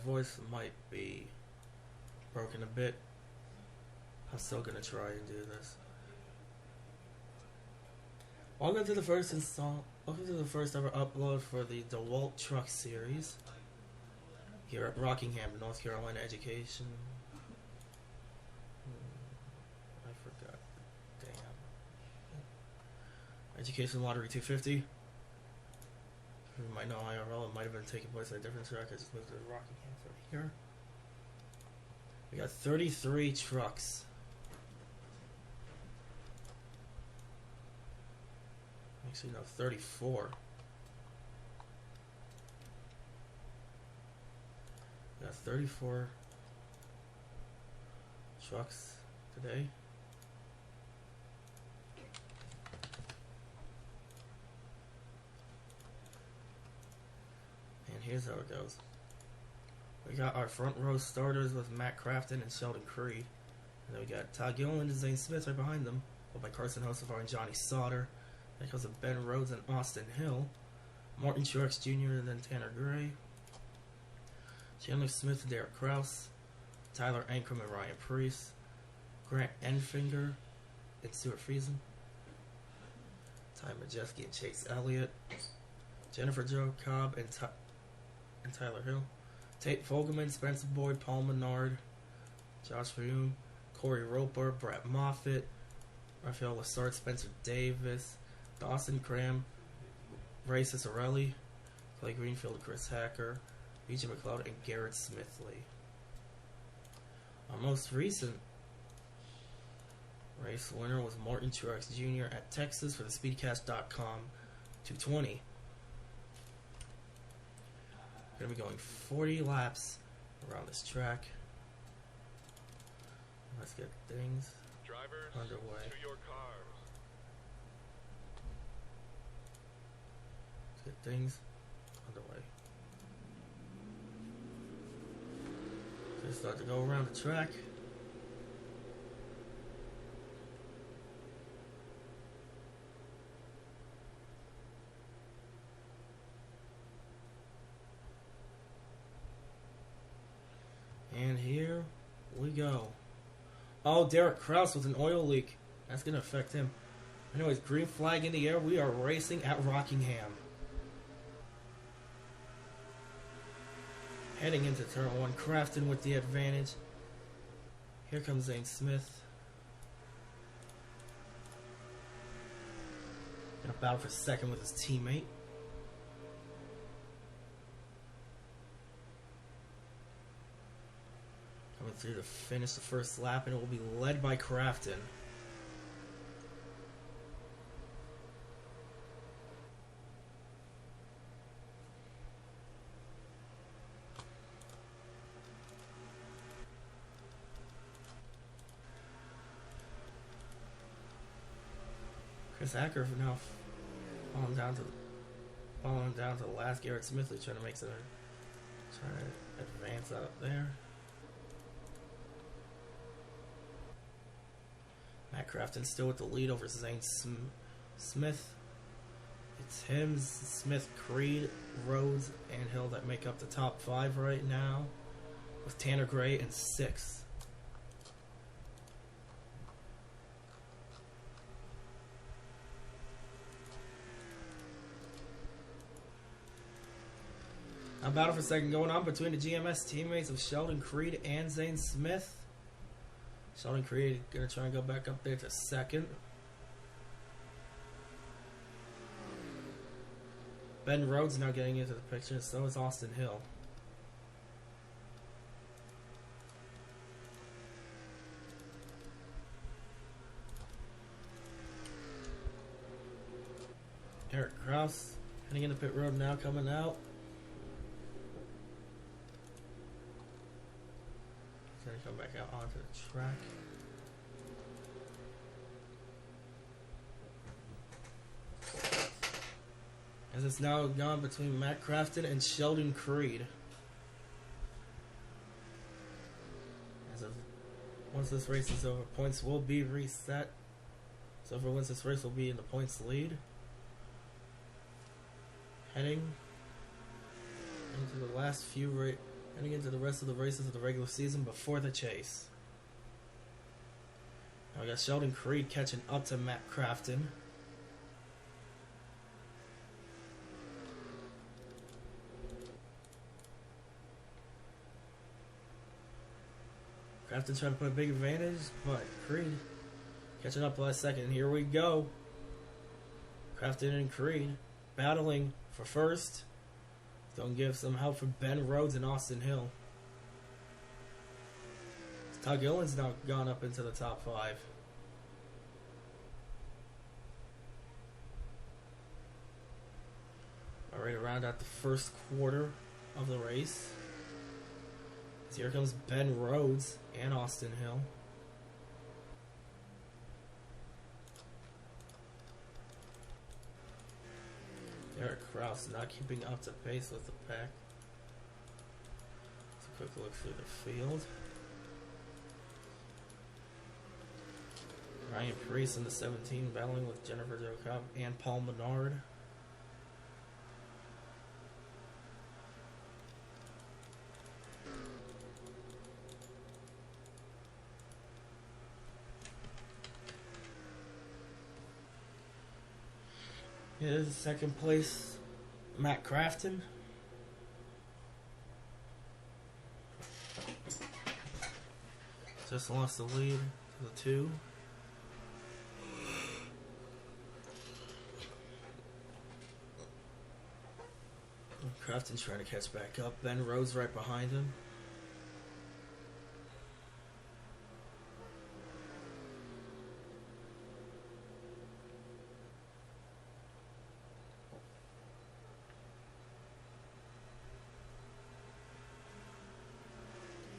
voice might be broken a bit. I'm still gonna try and do this. Welcome to the first ever upload for the DeWalt Truck Series here at Rockingham, North Carolina Education. I forgot. Damn. Education Lottery 250. You might know IRL. It might have been taking place at a different track. I just moved to Rockingham from here. We got 33 trucks. Actually, no, 34. We got 34 trucks today. And here's how it goes. We got our front row starters with Matt Crafton and Sheldon Creed. And then we got Todd Gilliland and Zane Smith right behind them, followed by Carson Hosefar and Johnny Sauter. Then comes Ben Rhodes and Austin Hill. Martin Truex Jr. and then Tanner Gray. Chandler Smith and Derek Krause. Tyler Ankrum and Ryan Priest. Grant Enfinger and Stuart Friesen. Ty Majeski and Chase Elliott. Jennifer Jo Cobb and Tyler Hill. Tate Fogelman, Spencer Boyd, Paul Menard, Josh Hume, Corey Roper, Brett Moffitt, Raphael Lessard, Spencer Davis, Dawson Cram, Ray Cicerelli, Clay Greenfield, Chris Hacker, BJ McLeod, and Garrett Smithley. Our most recent race winner was Martin Truex Jr. at Texas for the Speedcast.com 220. We're going to be going 40 laps around this track. Let's get things underway. To your cars. Let's get things underway. So we start to go around the track. And here we go. Oh, Derek Krause with an oil leak. That's going to affect him. Anyways, green flag in the air. We are racing at Rockingham. Heading into turn 1. Crafton with the advantage. Here comes Zane Smith. Gonna battle for second with his teammate. Coming through to finish the first lap, and it will be led by Crafton. Chris Hacker now falling down to the last. Garrett Smithley trying to make some, trying to advance out there. Matt Crafton still with the lead over Zane Smith. It's him, Smith, Creed, Rhodes, and Hill that make up the top 5 right now, with Tanner Gray in 6th. A battle for second going on between the GMS teammates of Sheldon Creed and Zane Smith. Sheldon Creed gonna try and go back up there to second. Ben Rhodes now getting into the picture, so is Austin Hill. Eric Krause heading into pit road now, coming out. He's gonna come back out onto the track. As it's now gone between Matt Crafton and Sheldon Creed. Once this race is over, points will be reset. So for once this race will be in the points lead. Heading into the last few Heading into the rest of the races of the regular season before the chase. Now we got Sheldon Creed catching up to Matt Crafton. Crafton trying to put a big advantage, but Creed catching up last second. Here we go. Crafton and Creed battling for first. Gonna give some help from Ben Rhodes and Austin Hill. Todd Gillen's now gone up into the top 5. Alright, around at the first quarter of the race. So here comes Ben Rhodes and Austin Hill. Derek Kraus not keeping up to pace with the pack. Let's a quick look through the field. Ryan Priest in the 17 battling with Jennifer Jo Cobb and Paul Menard. Here's second place, Matt Crafton. Just lost the lead to the 2. Crafton's trying to catch back up. Ben Rhodes right behind him.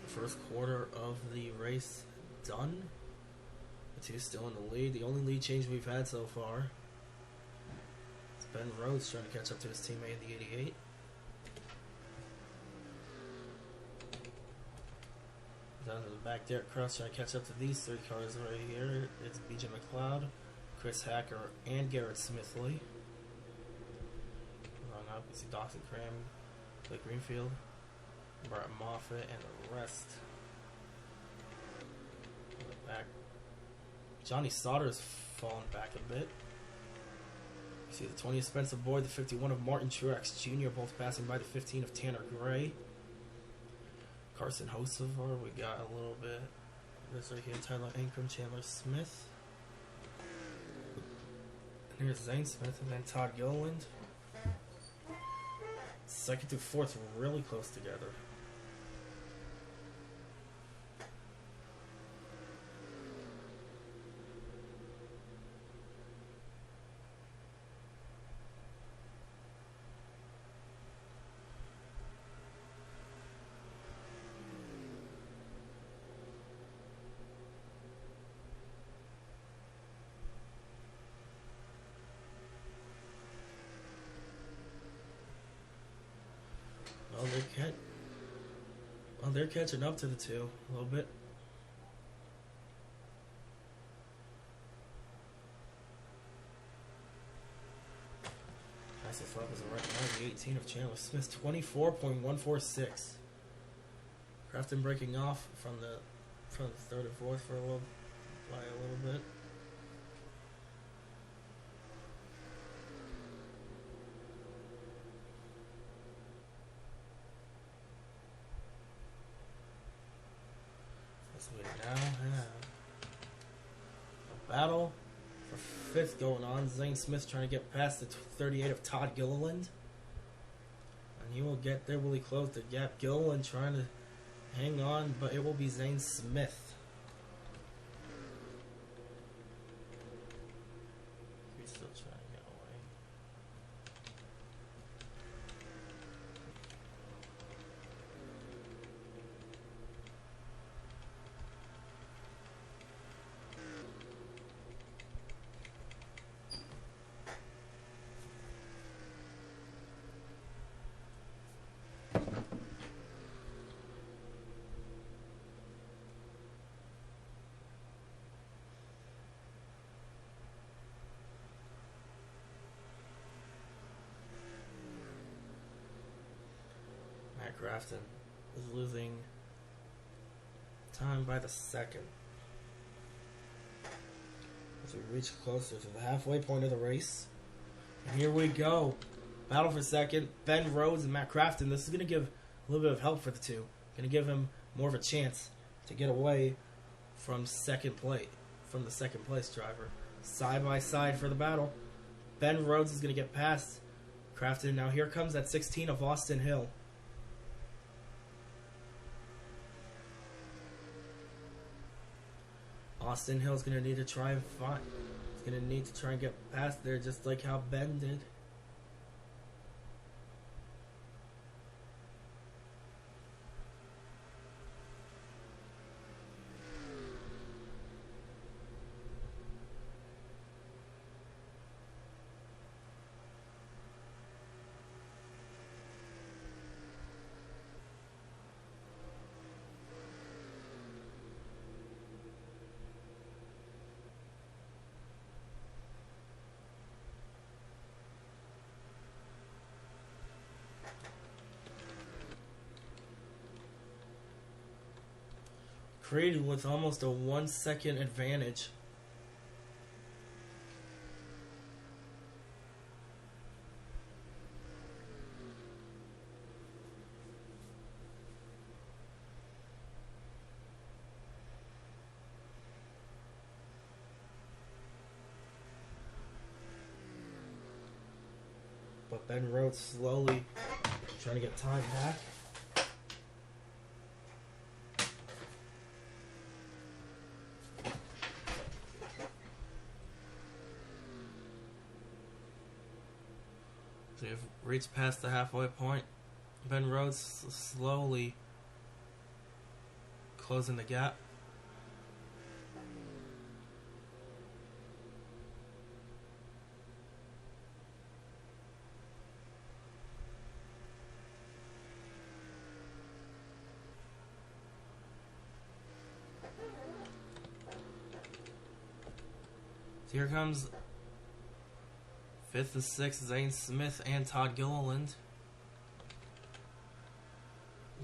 First quarter of the race done. The 2 still in the lead. The only lead change we've had so far. It's Ben Rhodes trying to catch up to his teammate in the 88. Down to the back, Derek Cross trying to catch up to these 3 cars right here. It's BJ McLeod, Chris Hacker, and Garrett Smithley. Run up, you see Dawson Cram, Blake Greenfield, Brett Moffitt, and the rest. On the back, Johnny Sauter's fallen back a bit. You see the 20 of Spencer Boyd, the 51 of Martin Truex Jr., both passing by the 15 of Tanner Gray. Carson Hocevar, we got a little bit. This right here, Tyler Ankrum, Chandler Smith. And here's Zane Smith, and then Todd Gilliland. Second through fourth really close together. Well, they're catching up to the 2 a little bit. Fastest lap is right now, the 18 of Chandler Smith, 24.146. Crafton breaking off from the third and fourth for a little bit. We now have a battle for 5th going on. Zane Smith trying to get past the 38 of Todd Gilliland. And he will get there really close. The gap, Gilliland trying to hang on, but it will be Zane Smith. He's still trying to get away. Crafton is losing time by the second. As we reach closer to the halfway point of the race. And here we go. Battle for second. Ben Rhodes and Matt Crafton. This is going to give a little bit of help for the two. Going to give him more of a chance to get away from the second place driver. Side by side for the battle. Ben Rhodes is going to get past Crafton. Now here comes that 16 of Austin Hill. Austin Hill's going to need to try and find. He's going to need to try and get past there just like how Ben did. Created with almost a 1 second advantage. But Ben Rhodes slowly trying to get time back. So you've reached past the halfway point. Ben Rhodes slowly closing the gap. So here comes 5th and 6th, Zane Smith and Todd Gilliland.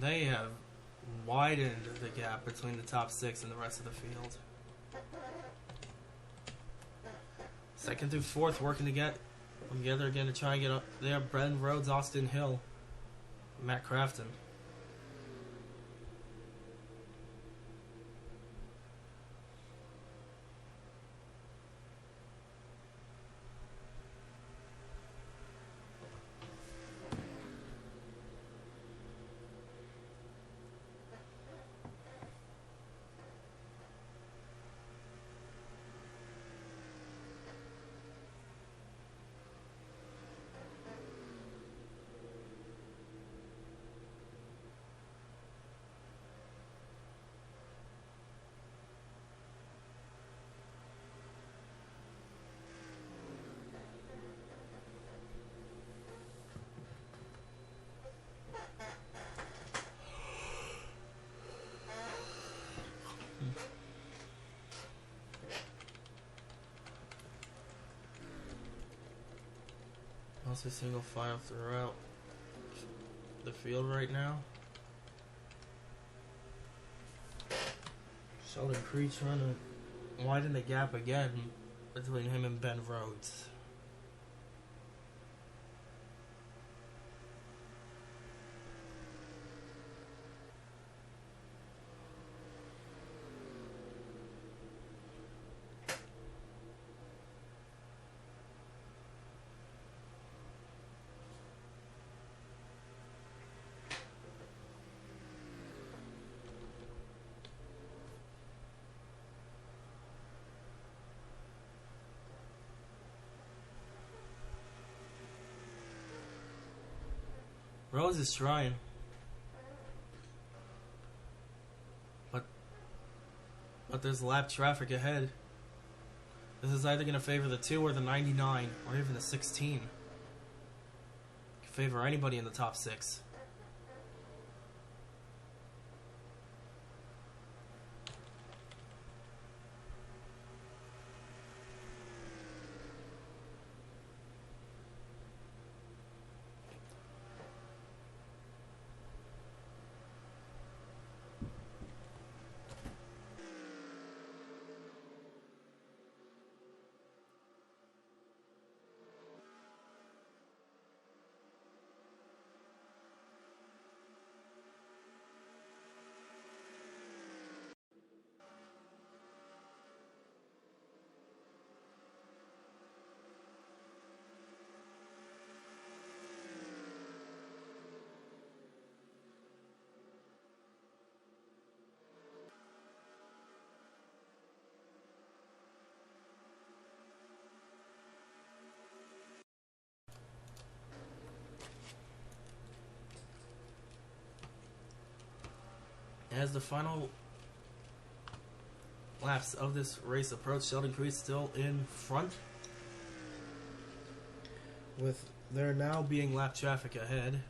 They have widened the gap between the top 6 and the rest of the field. 2nd through 4th working together again to try and get up there. Ben Rhodes, Austin Hill, Matt Crafton. Also single file throughout the field right now. Sheldon Creed trying to widen the gap again between him and Ben Rhodes. Rhodes is trying. But there's lap traffic ahead. This is either going to favor the 2 or the 99, or even the 16. It can favor anybody in the top 6. As the final laps of this race approach, Sheldon Creed still in front, with there now being lap traffic ahead.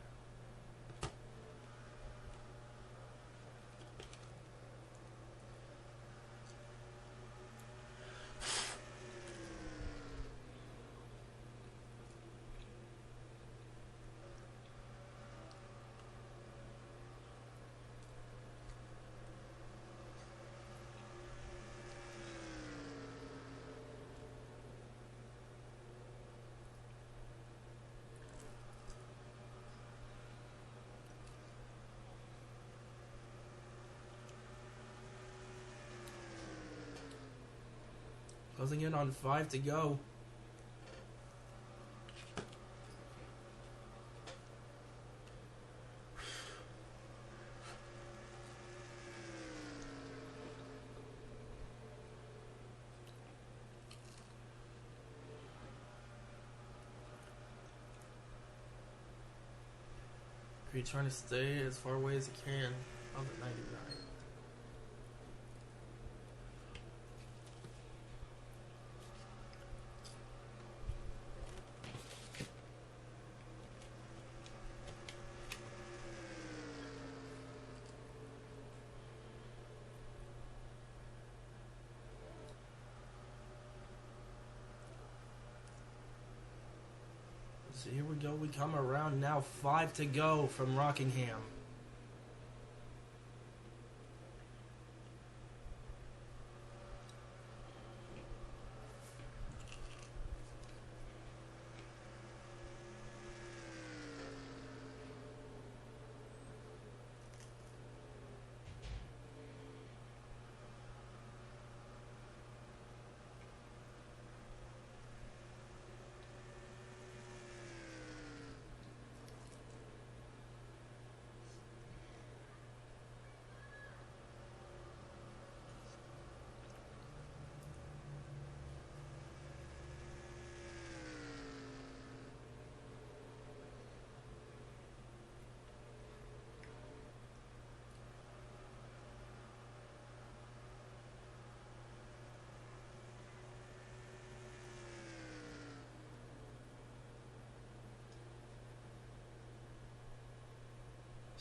Closing in on 5 to go. Creed trying to stay as far away as he can on the 99. So here we go, we come around now, 5 to go from Rockingham.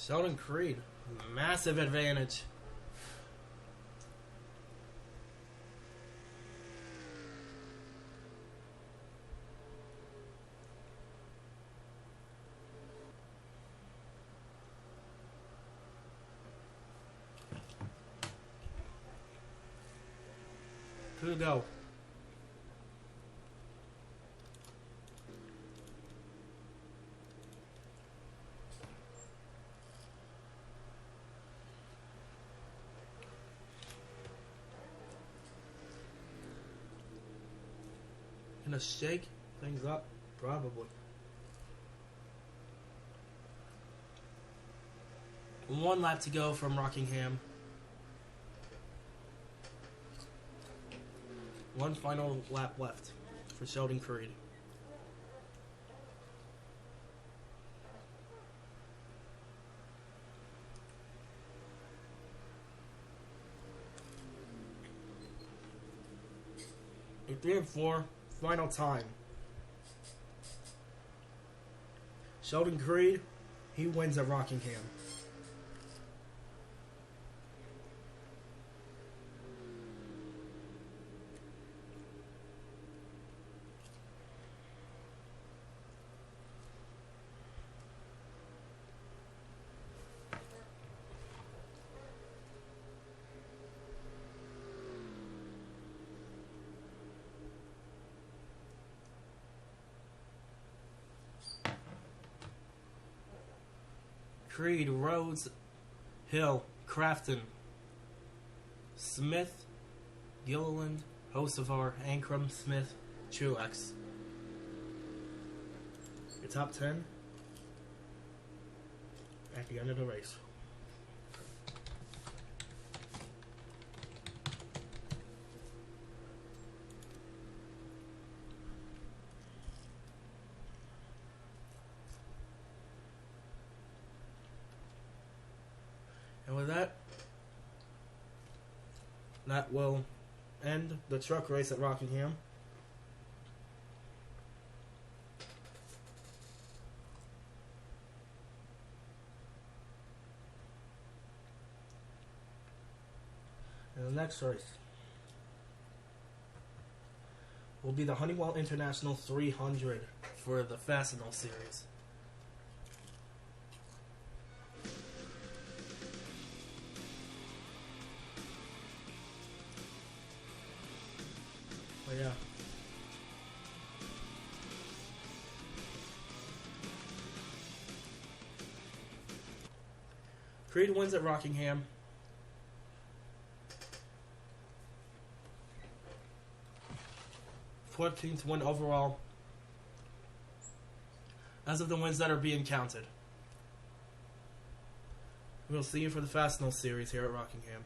Sheldon Creed, massive advantage. Two to go. Gonna shake things up, probably. One lap to go from Rockingham. One final lap left for Sheldon Creed. In 3 and 4, final time. Sheldon Creed, he wins at Rockingham. Creed, Rhodes, Hill, Crafton, Smith, Gilliland, Hocevar, Ankrum, Smith, Truex. Your top 10 at the end of the race. And with that, That will end the truck race at Rockingham. And the next race will be the Honeywell International 300 for the Fastenal series. Oh yeah. Creed wins at Rockingham. th win overall as of the wins that are being counted. We'll see you for the Fastenal series here at Rockingham.